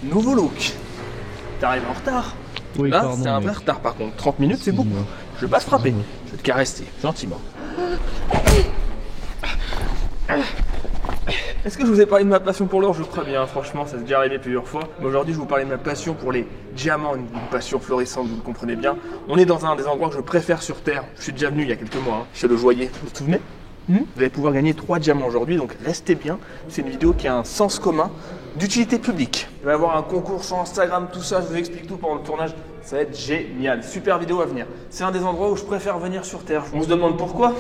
Nouveau look. T'arrives en retard. Oui, là, pardon, c'est un mais- vrai retard par contre. 30 minutes, c'est beaucoup. Je vais pas te frapper. Je vais te caresser, gentiment. Est-ce que je vous ai parlé de ma passion pour l'or? Je crois bien, franchement, ça s'est déjà arrivé plusieurs fois. Mais aujourd'hui, je vais vous parler de ma passion pour les diamants, une passion florissante, vous le comprenez bien. On est dans un des endroits que je préfère sur Terre. Je suis déjà venu il y a quelques mois, chez le joaillier. Vous vous souvenez? Vous allez pouvoir gagner 3 diamants aujourd'hui, donc restez bien. C'est une vidéo qui a un sens commun d'utilité publique. Il va y avoir un concours sur Instagram, tout ça, je vous explique tout pendant le tournage. Ça va être génial, super vidéo à venir. C'est un des endroits où je préfère venir sur Terre. On se demande pourquoi?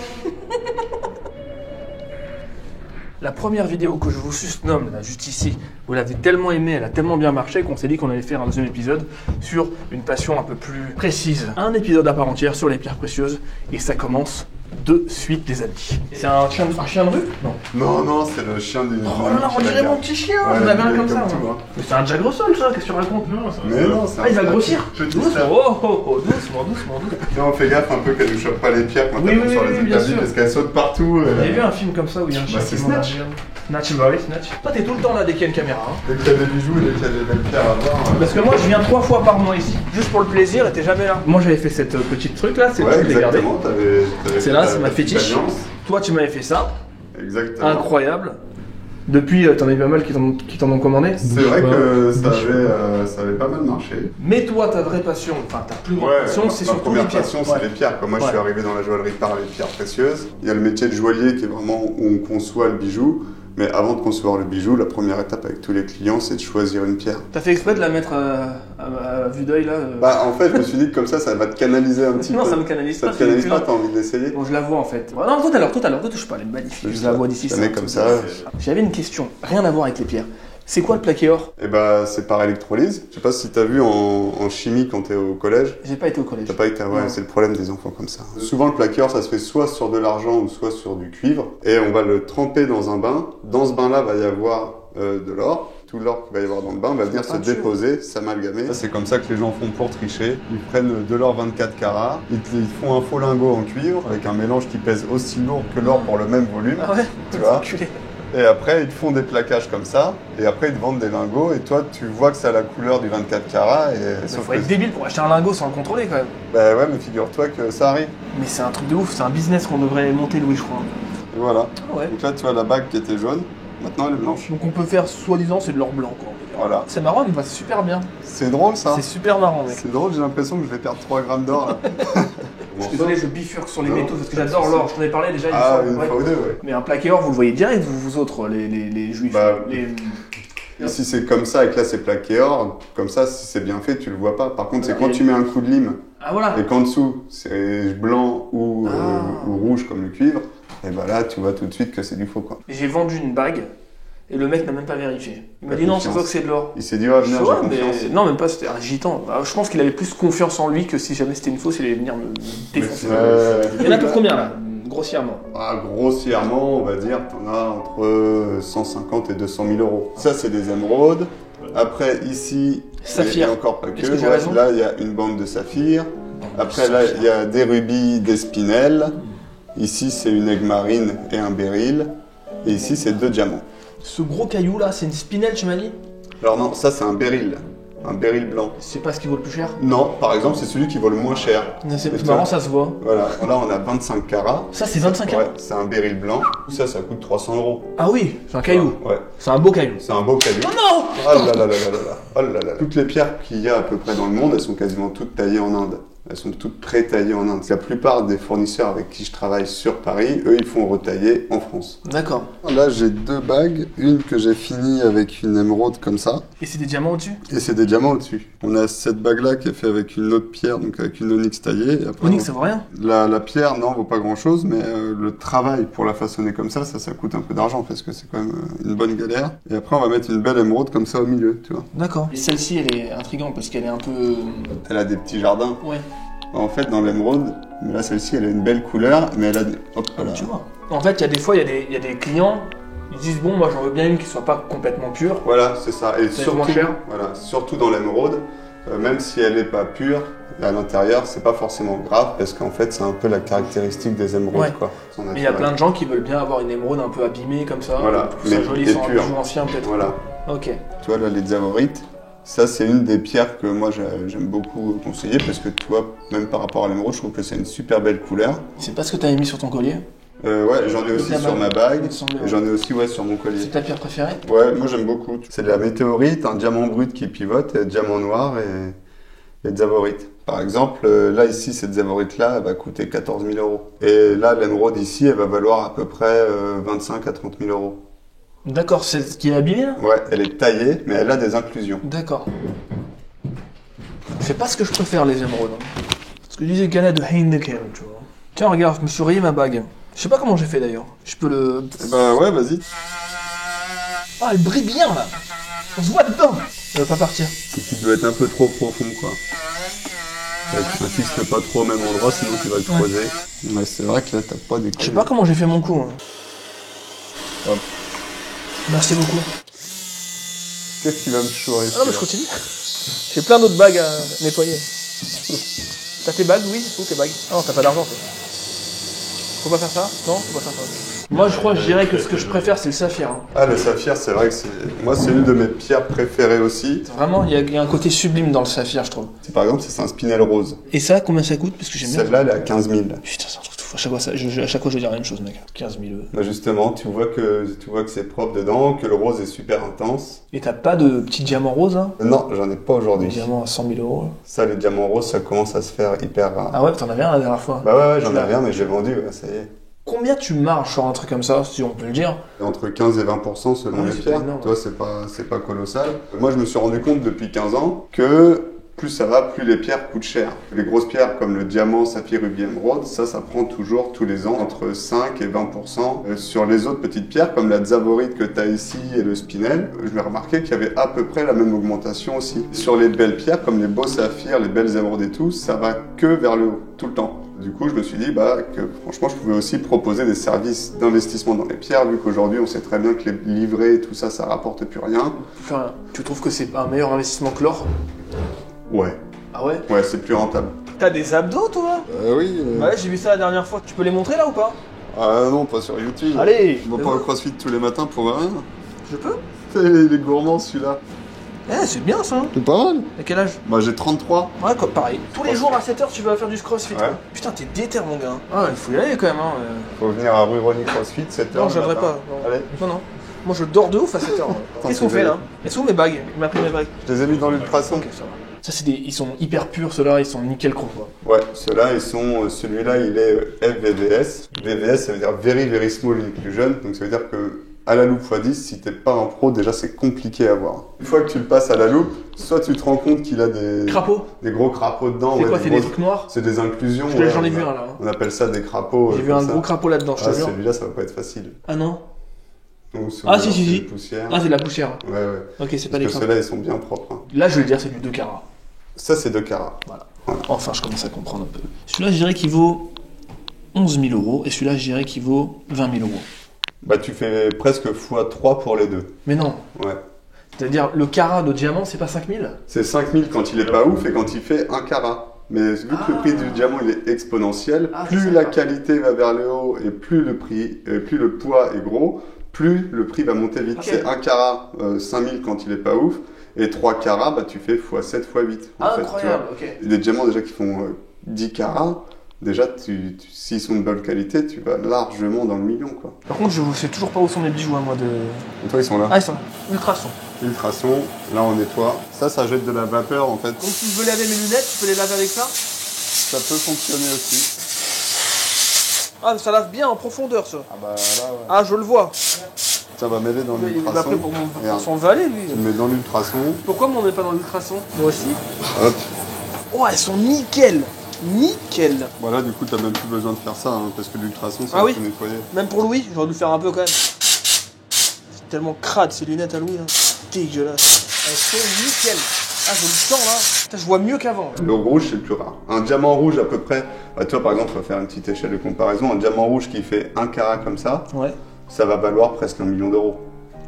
La première vidéo que je vous susnomme, là, juste ici, vous l'avez tellement aimée, elle a tellement bien marché qu'on s'est dit qu'on allait faire un deuxième épisode sur une passion un peu plus précise. Un épisode à part entière sur les pierres précieuses, et ça commence de suite, les amis. C'est un chien de rue? Non. Non, non, c'est le chien du. Oh là là, on dirait mon petit chien, Ouais, j'en avais un il est comme ça. tout, Moi. hein. Mais c'est un Jack Russell, ça, qu'est-ce que tu racontes? Mais non, c'est Ah, il va grossir. Petit Doucement, ça. doucement. Non, on fait gaffe un peu qu'elle ne chope pas les pierres quand Oui, elle oui, monte sur oui, les oui, bien établis sûr. parce qu'elle saute partout. Vous avez vu un film comme ça où il y a un chien c'est qui monte Snatch. derrière? Snatch, bah oui, Snatch. Toi, t'es tout le temps là dès qu'il y a une caméra. Hein. Dès qu'il y a des bijoux, dès qu'il y a des belles pierres à voir. Parce que moi, je viens 3 fois par mois ici, juste pour le plaisir, et t'es jamais là. Moi, j'avais fait cette petite truc là, c'est Ouais, je l'ai gardé. exactement. C'est là, c'est ma fétiche. Toi, tu m'avais fait ça, Exactement. incroyable. Depuis, t'en as eu pas mal qui t'en ont commandé. C'est vrai que ça avait pas mal marché. Mais toi, ta vraie passion, enfin ta plus grande passion, c'est ma surtout première les pierres. passion, c'est les pierres. Comme moi, je suis arrivé dans la joaillerie par les pierres précieuses. Il y a le métier de joaillier qui est vraiment où on conçoit le bijou. Mais avant de concevoir le bijou, la première étape avec tous les clients, c'est de choisir une pierre. T'as fait exprès de la mettre à vue d'œil là Bah, en fait, je me suis dit que comme ça va te canaliser un petit Non, peu. ça me canalise Ça pas. te canalise pas, t'as envie d'essayer? Bon, je la vois en fait. Non, tout à l'heure, ne touche pas, elle est magnifique. Je la vois d'ici. Je la mets comme ça. J'avais une question, rien à voir avec les pierres. C'est quoi le plaqué or? Et bah, c'est par électrolyse. Je sais pas si t'as vu en chimie quand t'es au collège. J'ai pas été au collège. T'as pas été, ouais, c'est le problème des enfants comme ça. Souvent, le plaqué or, ça se fait soit sur de l'argent ou soit sur du cuivre. Et on va le tremper dans un bain. Dans ce bain-là, va y avoir de l'or. Tout l'or qu'il va y avoir dans le bain va venir se déposer, s'amalgamer. C'est comme ça que les gens font pour tricher. Ils prennent de l'or 24 carats, ils font un faux lingot en cuivre avec un mélange qui pèse aussi lourd que l'or pour le même volume. Ah ouais? Tu vois? Enculé. Et après, ils te font des plaquages comme ça, et après, ils te vendent des lingots, et toi, tu vois que ça a la couleur du 24 carats, et Il faut être débile pour acheter un lingot sans le contrôler quand même. Bah ouais, mais figure-toi que ça arrive. Mais c'est un truc de ouf, c'est un business qu'on devrait monter, Louis, je crois. Et voilà. Ah ouais. Donc là, tu vois la bague qui était jaune, maintenant elle est blanche. Donc on peut faire, soi-disant, c'est de l'or blanc quoi. Voilà. C'est marrant, mais c'est super bien. C'est drôle ça. C'est super marrant, mec. C'est drôle, j'ai l'impression que je vais perdre 3 grammes d'or là. Je suis désolé, je bifurque sur les Non, métaux parce que j'adore l'or. Je t'en ai parlé déjà Ah, une une fois. fois ou deux, ouais. Mais un plaqué or, vous le voyez direct, vous autres, les juifs. Bah, les... Si c'est comme ça et que là c'est plaqué or, comme ça, si c'est bien fait, tu le vois pas. Par contre, c'est Ok. quand tu mets un coup de lime Ah voilà. et qu'en dessous c'est blanc ou rouge comme le cuivre, et bah là tu vois tout de suite que c'est du faux quoi. J'ai vendu une bague et le mec n'a même pas vérifié. Il m'a dit non, c'est confiance. pas que c'est de l'or. Il s'est dit, ah, venir, Ouais, j'ai mais... confiance. Non, même pas, c'était un gitan. Bah, je pense qu'il avait plus confiance en lui que si jamais c'était une fausse, il allait venir me défoncer. Il y en a pour combien là? Grossièrement. Ah, grossièrement, on va dire, t'en as entre 150 et 200 000 euros. Ça, c'est des émeraudes. Après, ici, Saphir. et encore pas que. Est-ce que j'ai raison? Là, il y a une bande de saphir. Après, là, il y a des rubis, des spinels. Ici, c'est une aigue marine et un béryl. Et ici, c'est 2 diamants. Ce gros caillou là, c'est une spinelle, tu m'as dit? Alors non, ça, c'est un béryl. Un béryl blanc. C'est pas ce qui vaut le plus cher? Non, par exemple, c'est celui qui vaut le moins cher. C'est marrant, ça se voit. Voilà, là, on a 25 carats. Ça, c'est 25 Ouais, carats. c'est un béryl blanc. Ça coûte 300 euros. Ah oui, c'est un caillou. Ouais, C'est un beau caillou. c'est un beau caillou. Oh non! Oh là là là là là là. Oh là là. Toutes les pierres qu'il y a à peu près dans le monde, elles sont quasiment toutes taillées en Inde. Elles sont toutes pré-taillées en Inde. La plupart des fournisseurs avec qui je travaille sur Paris, eux, ils font retailler en France. D'accord. Là, j'ai 2 bagues. Une que j'ai finie avec une émeraude comme ça. Et c'est des diamants au-dessus? Et c'est des diamants au-dessus. On a cette bague-là qui est faite avec une autre pierre, donc avec une onyx taillée. Et après, Onyx, ça vaut rien? la pierre, non, vaut pas grand-chose, mais le travail pour la façonner comme ça coûte un peu d'argent parce que c'est quand même une bonne galère. Et après, on va mettre une belle émeraude comme ça au milieu, tu vois. D'accord. Et celle-ci, elle est intrigante parce qu'elle est un peu... Elle a des petits jardins. Ouais. En fait, dans l'émeraude, mais là, celle-ci, elle a une belle couleur, mais elle a... Hop, voilà. Tu vois. En fait, il y a des fois, il y a des clients, ils disent bon, moi j'en veux bien une qui soit pas complètement pure. Voilà, c'est ça. Et C'est moins cher. voilà, surtout dans l'émeraude, même si elle n'est pas pure, à l'intérieur, c'est pas forcément grave parce qu'en fait, c'est un peu la caractéristique des émeraudes, Ouais. quoi. Mais il y a plein de gens qui veulent bien avoir une émeraude un peu abîmée comme ça. Voilà. Pour que ça Mais joli et sans un pure. bijou ancien peut-être. Voilà. Ok. Tu vois, là, les diamorites, Ça, c'est une des pierres que moi j'aime beaucoup conseiller parce que tu vois, même par rapport à l'émeraude, je trouve que c'est une super belle couleur. C'est pas ce que t'avais mis sur ton collier? Ouais, j'en ai aussi sur ma bague et j'en ai aussi sur mon collier. C'est ta pierre préférée? Ouais, moi j'aime beaucoup. C'est de la météorite, un diamant brut qui pivote, et diamant noir et diavorite. Par exemple, là ici, cette diavorite-là, elle va coûter 14 000 €. Et là, l'émeraude ici, elle va valoir à peu près 25 à 30 000 €. D'accord, c'est ce qui est abîmé là? Ouais, elle est taillée, mais elle a des inclusions. D'accord. C'est pas ce que je préfère, les émeraudes. Hein. Ce que disait Gana de Heineken, tu vois. Tiens, regarde, je me suis rayé ma bague. Je sais pas comment j'ai fait d'ailleurs. Je peux le... Bah ouais, vas-y. Ah, elle brille bien là. On se voit dedans. Elle va pas partir. C'est qu'il doit être un peu trop profond, quoi. Tu n'insistes pas trop au même endroit, sinon tu vas le creuser. Ouais, c'est vrai que là, t'as pas des... Je sais pas comment j'ai fait mon coup. Hein. Hop. Merci beaucoup. Qu'est-ce qui va me chourer? Ah non, mais je continue. J'ai plein d'autres bagues à nettoyer. T'as tes bagues, oui? Où tes bagues? Ah non, t'as pas d'argent, toi. Faut pas faire ça? Non, faut pas faire ça. Moi, je crois, je dirais que ce que je préfère, c'est le saphir. Hein. Ah, le saphir, c'est vrai que c'est... Moi, c'est une de mes pierres préférées aussi. Vraiment, il y a un côté sublime dans le saphir, je trouve. Par exemple, c'est un spinel rose. Et ça, combien ça coûte? Parce que j'aime bien. Celle-là, elle est à 15 000. Putain, c'est un truc de fou. À chaque fois, je dis la même chose, mec. 15 000 €. Bah justement, tu vois que c'est propre dedans, que le rose est super intense. Et t'as pas de petits diamants roses, hein? Non, j'en ai pas Des aujourd'hui. diamants à 100 000 €. Ça, les diamants roses, ça commence à se faire hyper rare. Ah ouais, t'en avais un la dernière fois. Bah ouais, j'en avais un, mais j'ai vendu, ouais, ça y est. Combien tu marges sur un truc comme ça, si on peut le dire? Entre 15 et 20% selon Ouais, les c'est pierres. pas énorme. Toi, c'est pas colossal. Moi, je me suis rendu compte depuis 15 ans que plus ça va, plus les pierres coûtent cher. Les grosses pierres comme le diamant, saphir, rubis, émeraude, ça prend toujours tous les ans entre 5 et 20%. Sur les autres petites pierres comme la diavorite que tu as ici et le spinel, je m'ai remarqué qu'il y avait à peu près la même augmentation aussi. Sur les belles pierres comme les beaux saphirs, les belles émeraudes et tout, ça va que vers le haut, tout le temps. Du coup, je me suis dit que franchement, je pouvais aussi proposer des services d'investissement dans les pierres, vu qu'aujourd'hui, on sait très bien que les livrets et tout ça, ça rapporte plus rien. Enfin, tu trouves que c'est un meilleur investissement que l'or? Ouais. Ah ouais? Ouais, c'est plus rentable. T'as des abdos, toi? Oui. Ouais, j'ai vu ça la dernière fois. Tu peux les montrer là ou pas? Ah non, pas sur YouTube. Allez! On va pas au CrossFit tous les matins pour rien. Je peux? Il est gourmand celui-là. Eh, c'est bien ça! C'est pas mal. À quel âge? Moi j'ai 33. Ouais, comme pareil. Tous les jours à 7h, tu vas faire du crossfit. Ouais. Quoi. Putain, t'es déter, mon gars. Ah, il faut y aller quand même. Hein. Faut venir à rue Rony CrossFit, 7h. Non, je viendrai pas. Non. Allez. Non. Moi, je dors de ouf à 7h. Qu'est-ce qu'on fait là? Elles sont où mes bagues? Il m'a pris mes bagues. Je les ai mis dans l'ultrason. Ok, ça va. Ça, c'est ils sont hyper purs, ceux-là, ils sont nickel chrome, quoi. Ouais, ceux-là, ils sont. Celui-là, il est FVVS. VVS, ça veut dire Very Very Small Inclusion. Donc ça veut dire que à la loupe x10, si t'es pas un pro, déjà c'est compliqué à voir. Une fois que tu le passes à la loupe, soit tu te rends compte qu'il a des Crapauds? Des gros crapauds dedans. C'est quoi, c'est des trucs noirs? C'est des inclusions. J'en ai vu un là. On appelle ça des crapauds. J'ai vu un gros crapaud là-dedans, je te jure. Celui-là, ça va pas être facile. Ah non? Ah si. Poussière. Ah, c'est de la poussière. Ouais. Ok, c'est pas des Parce que ceux-là, ils sont bien propres. Hein. Là, je vais dire, c'est du 2 carats. Ça, c'est 2 carats. Voilà. Enfin, je commence à comprendre un peu. Celui-là, je dirais qu'il vaut 11 000 € et celui-là, je dirais qu'il vaut 20 000 €. Bah, tu fais presque x3 pour les deux. Mais non. Ouais. C'est-à-dire, le carat de diamant, c'est pas 5 000? C'est 5 000 quand il est pas ouf et quand il fait 1 carat. Mais vu que le prix du diamant il est exponentiel, plus la qualité va vers le haut et plus le poids est gros, plus le prix va monter vite. Okay. C'est 1 carat 5 000 quand il est pas ouf, et 3 carats, bah, tu fais x7, x8. Incroyable, ok. Des diamants déjà qui font 10 carats, déjà s'ils sont de bonne qualité, tu vas largement dans le million, quoi. Par contre, je sais toujours pas où sont mes bijoux, moi de... Et toi, ils sont là. Ah, ils sont là. Ultrason. Ultrason, là on nettoie. Ça jette de la vapeur en fait. Donc si je veux laver mes lunettes, tu peux les laver avec ça? Ça peut fonctionner aussi. Ah, ça lave bien en profondeur, ça. Ah bah là, ouais. Ah, je le vois. Ça va mêler dans l'ultrason. Il pour son valet, lui. Tu le mets dans l'ultrason. Pourquoi on met pas dans l'ultrason? Moi aussi. Hop. Oh, elles sont nickel. Nickel. Voilà, du coup, t'as même plus besoin de faire ça, hein, parce que l'ultrason, ça va tout nettoyer. Même pour Louis, j'aurais dû faire un peu quand même. C'est tellement crade ces lunettes à Louis, là. Dégueulasse. Elles sont nickel. Ah, je le sens là. Putain, je vois mieux qu'avant. Le rouge, c'est le plus rare. Un diamant rouge, à peu près. Bah, toi, par exemple, on va faire une petite échelle de comparaison. Un diamant rouge qui fait 1 carat comme ça, ouais, ça va valoir presque 1 million d'euros.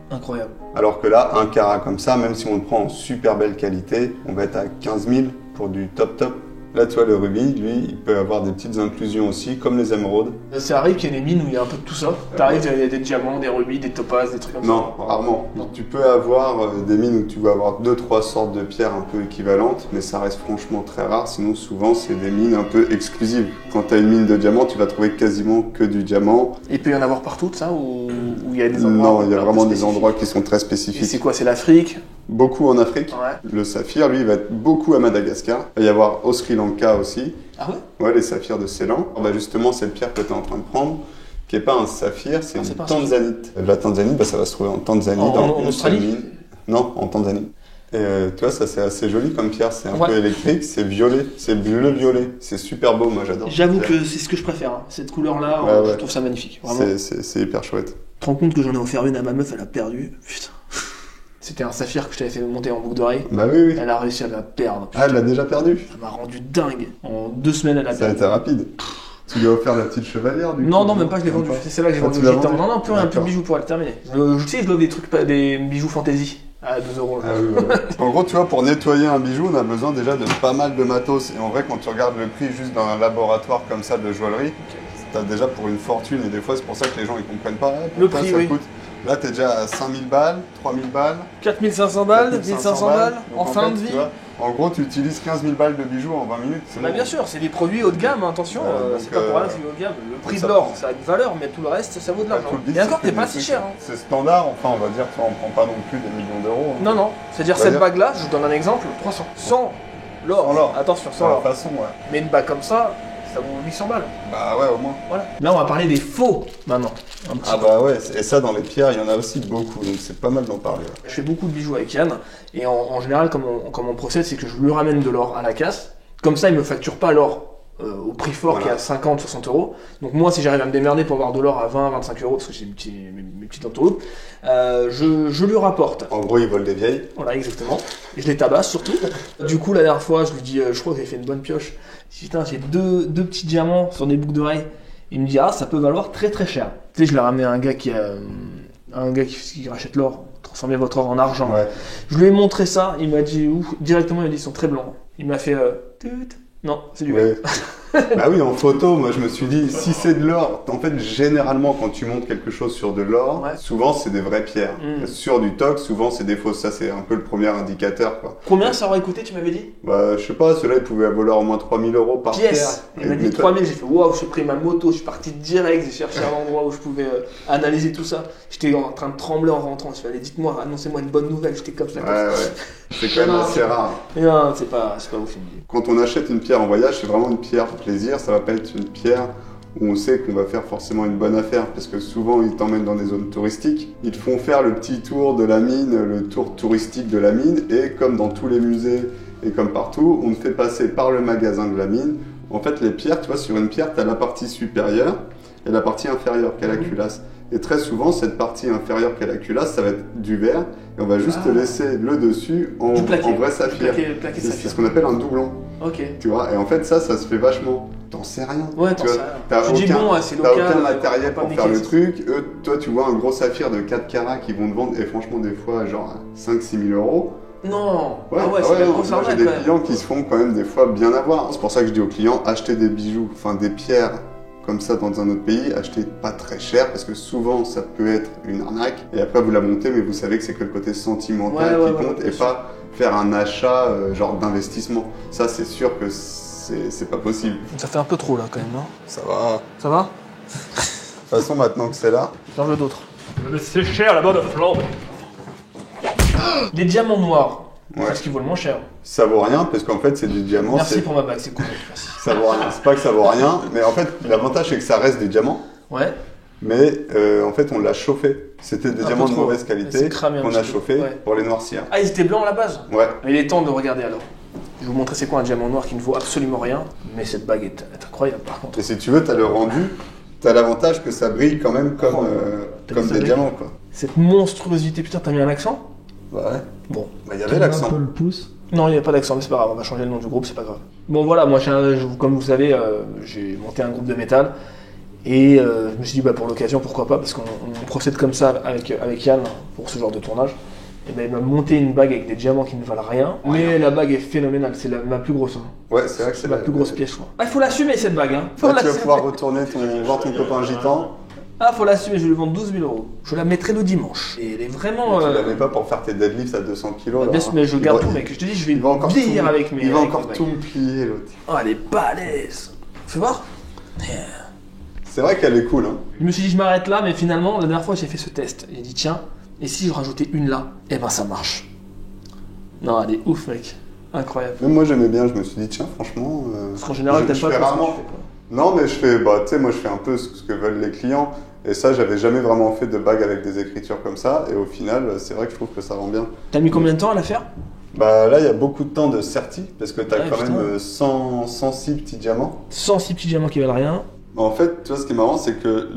Incroyable. Alors que là, 1 carat comme ça, même si on le prend en super belle qualité, on va être à 15 000 pour du top top. Là, tu vois, le rubis, lui, il peut avoir des petites inclusions aussi, comme les émeraudes. Ça arrive qu'il y ait des mines où il y a un peu de tout ça. T'arrives, il y a des diamants, des rubis, des topazes, des trucs comme ça. Non, rarement. Non. Tu peux avoir des mines où tu vas avoir 2-3 sortes de pierres un peu équivalentes, mais ça reste franchement très rare. Sinon, souvent, c'est des mines un peu exclusives. Quand tu as une mine de diamant, tu vas trouver quasiment que du diamant. Et il peut y en avoir partout de ça, ou il y a des endroits? Non, il y a vraiment des endroits qui sont très Et spécifiques. c'est quoi, c'est l'Afrique? Beaucoup en Afrique. Ouais. Le saphir, lui, il va être beaucoup à Madagascar. Il va y avoir au Sri Lanka aussi. Ah ouais? Ouais, les saphirs de Ceylan. Bah justement, cette pierre que tu es en train de prendre, qui n'est pas un saphir, c'est c'est une pas un tanzanite. La tanzanite, bah, ça va se trouver en Tanzanie, dans en une Australie? seule mine. Non, en Tanzanie. Et tu vois, ça c'est assez joli comme pierre, c'est un Ouais. peu électrique, c'est violet, c'est bleu-violet. C'est super beau, moi j'adore. J'avoue cette pierre. que c'est ce que je préfère, hein. Cette couleur-là, Ouais, je ouais. trouve ça magnifique. Vraiment. C'est hyper chouette. Tu te rends compte que j'en ai offert une à ma meuf, elle a perdu. Putain. C'était un saphir que je t'avais fait monter en boucle d'oreille. Bah oui, oui. Elle a réussi à la perdre. Ah, elle l'a déjà perdu. Ça m'a rendu dingue. En 2 semaines, elle a Ça a perdu. été rapide. Tu lui as offert la petite chevalière du coup? Non, même pas, je l'ai vendu. C'est celle-là que j'ai Ah, vendu tu au l'as gitan. vendu? Non, plus rien, plus de D'accord. bijoux pour elle terminer. Tu sais, je dois des trucs, des bijoux fantasy à 2 euros. Ah oui, voilà. En gros, tu vois, pour nettoyer un bijou, on a besoin déjà de pas mal de matos. Et en vrai, quand tu regardes le prix juste dans un laboratoire comme ça de joaillerie, t'as déjà pour une fortune. Et des fois, c'est pour ça que les gens ils comprennent pas. Le pourquoi prix, ça oui. coûte. Là, t'es déjà à 5000 balles, 3000 balles. 4500 balles, 4500 1500 balles, Donc, en fin fait, de vie. tu vois, en gros, tu utilises 15 000 balles de bijoux en 20 minutes. C'est Bah bon. bien sûr, c'est des produits haut de gamme, hein, attention, Donc, c'est pas pour rien que c'est haut de gamme. Le prix ça de l'or, prend. ça a une valeur, mais tout le reste, ça vaut de Bah, l'argent. tout le but, Et encore, c'est t'es pas que si cher. Hein. C'est standard, enfin, on va dire, tu vois, on prend pas non plus des millions d'euros. Hein. Non, non, c'est-à-dire On va cette dire- bague-là, je vous donne un exemple, 300. Sans l'or. Sans l'or. Attention, Sans sans la l'or. façon, ouais. Mais une bague comme ça vaut 800 balles. Bah ouais, au moins. Voilà. Là, on va parler des faux maintenant. Un petit Ah peu. bah ouais, et ça dans les pierres, il y en a aussi beaucoup, donc c'est pas mal d'en parler. Ouais. Je fais beaucoup de bijoux avec Yann, et en général, comme on procède, c'est que je lui ramène de l'or à la casse. Comme ça, il me facture pas l'or au prix fort Voilà. qui est à 50, 60 euros. Donc moi, si j'arrive à me démerder pour avoir de l'or à 20, 25 euros, parce que j'ai mes petites entourloupes, je lui rapporte. En gros, ils volent des vieilles. Voilà, exactement. Et je les tabasse surtout. Du coup, la dernière fois, je lui dis, je crois que j'ai fait une bonne pioche. Je dis, putain, j'ai deux petits diamants sur des boucles d'oreilles. Il me dit, ah, ça peut valoir très très cher. Tu sais, je l'ai ramené à un gars qui rachète l'or. Transformez votre or en argent. Ouais. Je lui ai montré ça. Il m'a dit, directement, il m'a dit, ils sont très blancs. Il m'a fait, tut. Non, c'est du verre. Ouais. Bah oui, en photo, moi je me suis dit, si c'est de l'or, en fait, généralement, quand tu montes quelque chose sur de l'or, Ouais. souvent c'est des vraies pierres. Mm. Sur du tox, souvent c'est des fausses. Ça, c'est un peu le premier indicateur, quoi. Combien ça aurait coûté, tu m'avais dit? Bah, je sais pas, ceux-là, ils pouvaient valoir au moins 3000 euros par Pièce. pierre. Il m'a Et dit mais 3000, j'ai fait waouh, j'ai pris ma moto, je suis parti direct, j'ai cherché un endroit où je pouvais analyser tout ça. J'étais en train de trembler en rentrant, je fallait dites-moi, annoncez-moi une bonne nouvelle, j'étais comme ça. Ouais, ouais. C'est quand même Non, assez rare. Mais non, c'est pas ouf, il me dit. Quand on achète une pierre en voyage, c'est vraiment une pierre plaisir. Ça va pas être une pierre où on sait qu'on va faire forcément une bonne affaire. Parce que souvent, ils t'emmènent dans des zones touristiques. Ils te font faire le petit tour de la mine, le tour touristique de la mine. Et comme dans tous les musées et comme partout, on te fait passer par le magasin de la mine. En fait, les pierres, tu vois, sur une pierre, tu as la partie supérieure et la partie inférieure, qui est la culasse. Et très souvent, cette partie inférieure qui est la culasse, ça va être du verre. Et on va juste te laisser le dessus en, Du plaqué. en vrai saphir. Plaqué C'est saphir. ce qu'on appelle un doublon. Ok. Tu vois, et en fait, ça se fait vachement. T'en sais rien. Ouais, tu t'en vois, sais rien. t'as Tu dis aucun, bon, ouais, c'est t'as local, aucun on va matériel pas pour niquer faire le ça. truc. Eux, toi, tu vois un gros saphir de 4 carats qui vont te vendre, et franchement, des fois, genre 5-6 000 euros. Non. Ouais, Ah ouais, ah c'est ouais, la non, grosse moi, j'ai arnaque des quand même. clients qui se font quand même des fois bien avoir. C'est pour ça que je dis aux clients, achetez des bijoux, enfin des pierres comme ça dans un autre pays, achetez pas très cher parce que souvent ça peut être une arnaque et après vous la montez mais vous savez que c'est que le côté sentimental Ouais, qui ouais, compte bien et sûr. pas faire un achat genre d'investissement. Ça c'est sûr que c'est pas possible. Ça fait un peu trop là quand même, non? Ça va. Ça va? De toute façon maintenant que c'est là, J'en veux d'autres. Mais c'est cher là-bas de flambe. Les diamants noirs. Ouais. C'est ce qui vaut le moins cher. ça vaut rien parce qu'en fait c'est du diamant. Merci c'est- pour ma bague, c'est cool. Merci. Ça vaut rien. C'est pas que ça vaut rien, mais en fait l'avantage c'est que ça reste des diamants. Ouais. Mais en fait, on l'a chauffé. C'était des Un diamants peu de trop. mauvaise C'est qualité cramé un qu'on petit a peu. chauffé Ouais. pour les noircir. Ah, ils étaient blancs à la base? Ouais. Il est temps de regarder alors. Je vais vous montrer c'est quoi un diamant noir qui ne vaut absolument rien, mais cette bague est incroyable par contre. Et si tu veux, t'as le rendu, t'as l'avantage que ça brille quand même comme, T'as comme vu ça des brille diamants, quoi. Cette monstruosité, putain, t'as mis un accent? Bah ouais. Bon. Bah il y avait l'accent. Un peu le pouce. Non, il n'y a pas d'accent, mais c'est pas grave, on va changer le nom du groupe, c'est pas grave. Bon voilà, moi comme vous savez, j'ai monté un groupe de métal, et je me suis dit bah, pour l'occasion, pourquoi pas, parce qu'on procède comme ça avec Yann pour ce genre de tournage. Et ben, il m'a monté une bague avec des diamants qui ne valent rien. Mais la bague est phénoménale, c'est ma plus grosse. Hein. Ouais, c'est vrai que C'est ma plus grosse pièce, je crois. Ah, il faut l'assumer cette bague. Hein. Faut Là, tu vas l'assumer. pouvoir retourner voir ton copain gitan. Ah, faut l'assumer, je vais lui vendre 12 000 €. Je la mettrai le dimanche. Et elle est vraiment. Tu la mets pas pour faire tes deadlifts à 200 kilos. Bien là, sûr, hein. mais je garde tout, mec. Je te dis, je vais Il va encore vieillir tout, avec mes. il va avec encore mes bagues. tout me plier, l'autre. Oh, elle est balèze. Fais voir. C'est vrai qu'elle est cool, hein. Je me suis dit, je m'arrête là, mais finalement, la dernière fois, j'ai fait ce test. J'ai dit, tiens, et si je rajoutais une là, eh ben ça marche. Non, elle est ouf, mec. Incroyable. Même moi, j'aimais bien. Je me suis dit, tiens, franchement. Parce qu'en général, je t'as pas fais trop rarement. ce que tu fais, quoi. Non, mais je fais, tu sais, moi, je fais un peu ce que veulent les clients. Et ça, j'avais jamais vraiment fait de bague avec des écritures comme ça. Et au final, c'est vrai que je trouve que ça rend bien. T'as mis combien de temps à la faire? Bah là, il y a beaucoup de temps de certi, parce que t'as Ouais, quand putain. même 106 petits diamants. 106 petits diamants qui valent rien. En fait, tu vois, ce qui est marrant, c'est que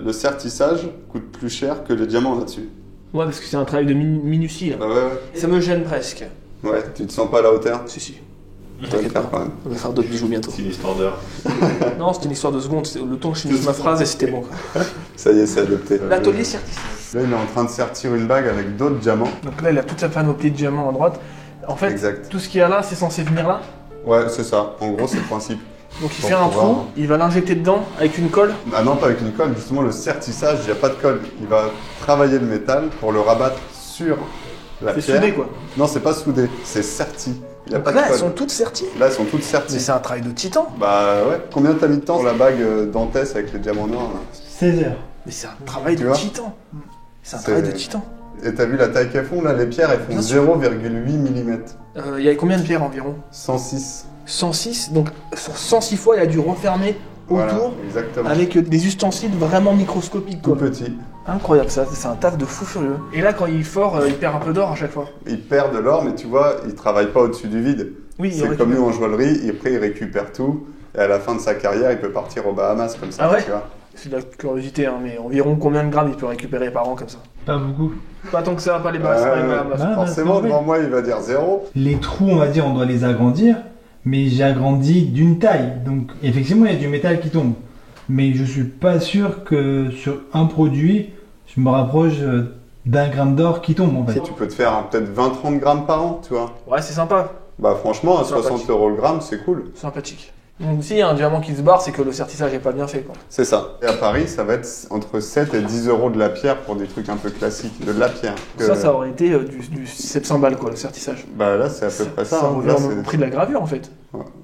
le sertissage coûte plus cher que les diamants là-dessus. Ouais, parce que c'est un travail de minutie, là. Bah ouais, Ça me gêne presque. ouais. Ouais, tu te sens pas à la hauteur? Si. Tu vas le T'inquiète faire pas. quand même. On va faire d'autres bijoux bientôt. C'est une histoire d'heure. Non, c'était une histoire de secondes. C'était le temps que je finisse ma phrase et c'était bon. Ça y est, c'est adopté. L'atelier certifié. Là, il est en train de sertir une bague avec d'autres diamants. Donc là, il a toute sa panoplie de diamants à droite. En fait, Exact. tout ce qu'il y a là, c'est censé venir là. Ouais, c'est ça. En gros, c'est le principe. Donc il Pour fait un pouvoir- trou, il va l'injecter dedans avec une colle. Ah non, pas avec une colle. Justement, le sertissage, il n'y a pas de colle. Il va travailler le métal pour le rabattre sur la C'est pierre. soudé, quoi. Non, c'est pas soudé. C'est serti. Il n'y a Donc pas là, de elles colle. sont toutes serties. Là, elles sont toutes Mais serties. c'est un travail de titan. Bah ouais. Combien t'as mis de temps pour la bague dentesse avec les diamants noirs là 16 heures. Mais c'est un travail Tu de vois titan. C'est un C'est- travail de titan. Et t'as vu la taille qu'elles font là? Les pierres, elles font Bien sûr. 0,8 mm. Il y a combien de pierres environ? 106. 106. Donc sur 106 fois, il a dû refermer Voilà, autour exactement. avec des ustensiles vraiment microscopiques, Tout quoi. petit. Incroyable, ça. C'est un taf de fou furieux. Et là, quand il fort, il perd un peu d'or à chaque fois. Il perd de l'or, mais tu vois, il travaille pas au-dessus du vide. Oui, il C'est récupère. comme nous en joaillerie, et après il récupère tout, et à la fin de sa carrière, il peut partir aux Bahamas comme ça. Ah ouais tu vois. C'est de la curiosité, hein, mais environ combien de grammes il peut récupérer par an comme ça? Pas beaucoup. Pas tant que ça, pas les basses, pas les basses. bah, Forcément, ouais. devant moi, il va dire 0. Les trous, on va dire, on doit les agrandir, mais j'ai agrandi d'une taille. Donc, effectivement, il y a du métal qui tombe. Mais je suis pas sûr que sur un produit, je me rapproche d'1 gramme d'or qui tombe, en fait. Tu peux te faire peut-être 20-30 grammes par an, tu vois. Ouais, c'est sympa, Bah franchement, à Sympathique. 60 euros le gramme, c'est cool. sympathique. Donc s'il y a un diamant qui se barre, c'est que le sertissage est pas bien fait, quoi. C'est ça. Et à Paris, ça va être entre 7 et 10 euros de la pierre pour des trucs un peu classiques. De la pierre. Ça aurait été du 700 balles, quoi, le sertissage. Bah là, c'est à peu près ça. Ça hein. revient Là, au prix de la gravure, en fait.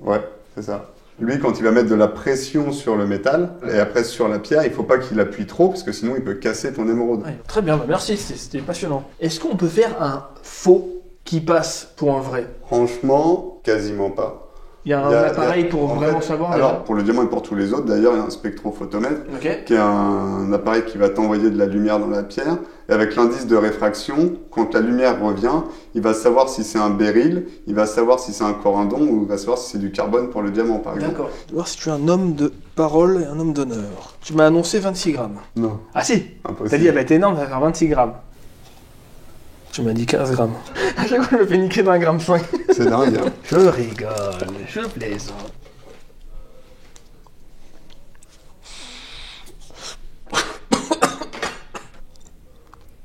Ouais, c'est ça. Lui, quand il va mettre de la pression sur le métal et après sur la pierre, il faut pas qu'il appuie trop parce que sinon il peut casser ton émeraude. Ouais, très bien, bah merci, c'était passionnant. Est-ce qu'on peut faire un faux qui passe pour un vrai? Franchement, quasiment pas. Il y a un appareil pour en vraiment fait, savoir Alors, pour le diamant et pour tous les autres, d'ailleurs, il y a un spectrophotomètre déjà. Ok. qui est un appareil qui va t'envoyer de la lumière dans la pierre. Et avec l'indice de réfraction, quand la lumière revient, il va savoir si c'est un béryl, il va savoir si c'est un corindon ou il va savoir si c'est du carbone pour le diamant, par exemple. D'accord. Je vais voir si tu es un homme de parole et un homme d'honneur. Tu m'as annoncé 26 grammes. Non, Ah si, impossible. t'as dit elle va être énorme, ça va faire 26 grammes. Tu m'as dit 15 grammes. À chaque fois, je me fais niquer d'un gramme 5. C'est dingue. Hein. Je rigole, je plaisante.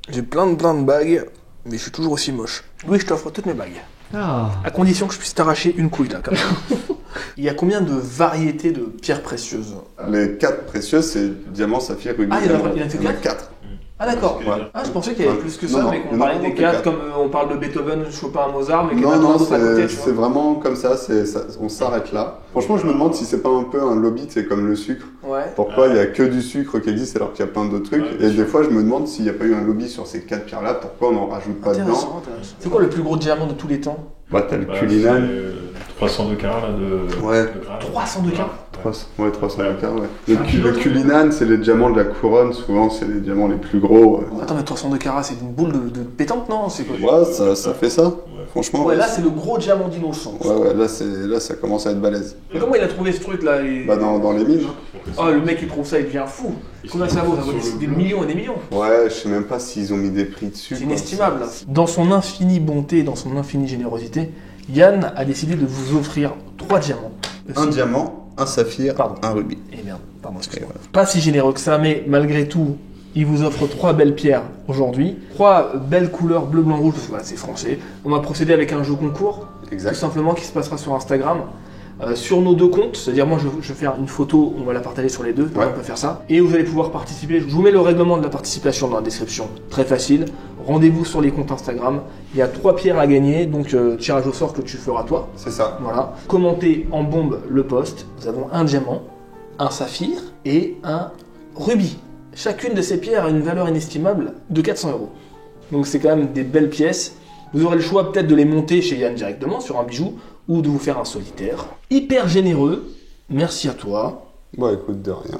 J'ai plein de bagues, mais je suis toujours aussi moche. Oui, je t'offre toutes mes bagues. Ah. À condition que je puisse t'arracher une couille là, quand même. Il y a combien de variétés de pierres précieuses? Les 4 précieuses, c'est diamant, saphir, rubis. Ah, il y en a- émeraude. il y en a que Il y en a 4? 4. Ah d'accord. Ouais. Ah, je pensais qu'il y avait Ouais. plus que Non, ça, non, mais qu'on non, parlait non, des que 4 quatre. comme on parle de Beethoven, Chopin, Mozart, mais qu'il y en Non, a non, d'autres à côté, tu c'est vois. vraiment comme ça, on s'arrête là. Franchement, je me demande si c'est pas un peu un lobby, c'est comme le sucre. Ouais. Pourquoi il y a que du sucre qui existe alors qu'il y a plein d'autres trucs. Ouais, Et bien des sûr. fois, je me demande s'il n'y a pas eu un lobby sur ces 4 pierres-là, pourquoi on n'en rajoute pas dedans. Intéressant, intéressant. C'est quoi le plus gros diamant de tous les temps? Bah, t'as le Bah, Cullinan. c'est 302 carats là de. Ouais. de gras. 302 carats. 300 carats, ouais. Le Cullinan, c'est les diamants de la couronne, souvent, c'est les diamants les plus gros. Attends, mais 302 carats, c'est une boule de pétanque, non? C'est quoi? Ouais, ça fait ça. Franchement, Ouais, là, c'est le gros diamant d'innocence. ouais, là, ça commence à être balèze. Mais comment il a trouvé ce truc-là? Bah, dans les mines. Oh, le mec, il trouve ça, il devient fou. Combien ça vaut? Ça vaut des millions et des millions. Ouais, je sais même pas s'ils ont mis des prix dessus. C'est quoi. inestimable. Là. Dans son infinie bonté, dans son infinie générosité, Yann a décidé de vous offrir 3 diamants. Un diamant, un saphir, Pardon. un rubis. Eh merde, pardon, excusez-moi. Pas si généreux que ça, mais malgré tout, il vous offre 3 belles pierres aujourd'hui, 3 belles couleurs bleu, blanc, rouge, parce que voilà, c'est français. On va procéder avec un jeu concours, Exact. tout simplement, qui se passera sur Instagram. Sur nos 2 comptes, c'est-à-dire moi je vais faire une photo, on va la partager sur les 2, Ouais. on peut faire ça, et vous allez pouvoir participer. Je vous mets le règlement de la participation dans la description, très facile. Rendez-vous sur les comptes Instagram, il y a 3 pierres à gagner, donc tirage au sort que tu feras toi. C'est ça. Voilà. Commentez en bombe le post, nous avons un diamant, un saphir et un rubis. Chacune de ces pierres a une valeur inestimable de 400 €. Donc c'est quand même des belles pièces. Vous aurez le choix peut-être de les monter chez Yann directement sur un bijou ou de vous faire un solitaire. Hyper généreux, merci à toi. Bon, écoute, de rien.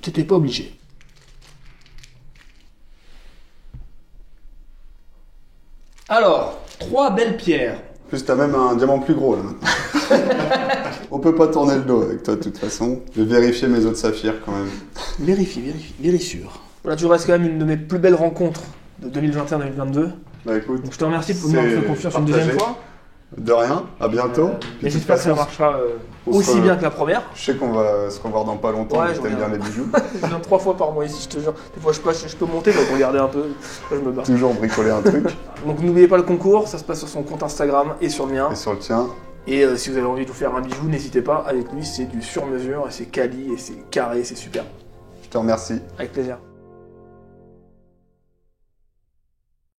T'étais pas obligé. Alors, 3 belles pierres. En plus, t'as même un diamant plus gros là maintenant. On peut pas tourner le dos avec toi de toute façon. Je vais vérifier mes autres saphirs quand même. Vérifie sûr. Voilà, tu restes quand même une de mes plus belles rencontres de 2021-2022. Bah écoute, Donc je te remercie pour me faire confiance une partagé. deuxième fois. De rien, à bientôt. Et De toute j'espère que ça façon, marchera on aussi se- bien que la première. Je sais qu'on va se revoir dans pas longtemps, Ouais, mais je t'aimes bien reviens. les bijoux. Je viens 3 fois par mois ici, je te jure. Des fois je peux monter, donc regarder un peu. Après, je me barre. Toujours bricoler un truc. Donc n'oubliez pas le concours, ça se passe sur son compte Instagram et sur le mien. Et sur le tien, Et si vous avez envie de vous faire un bijou, n'hésitez pas. Avec lui, c'est du sur-mesure et c'est quali et c'est carré, c'est super. je te remercie. Avec plaisir.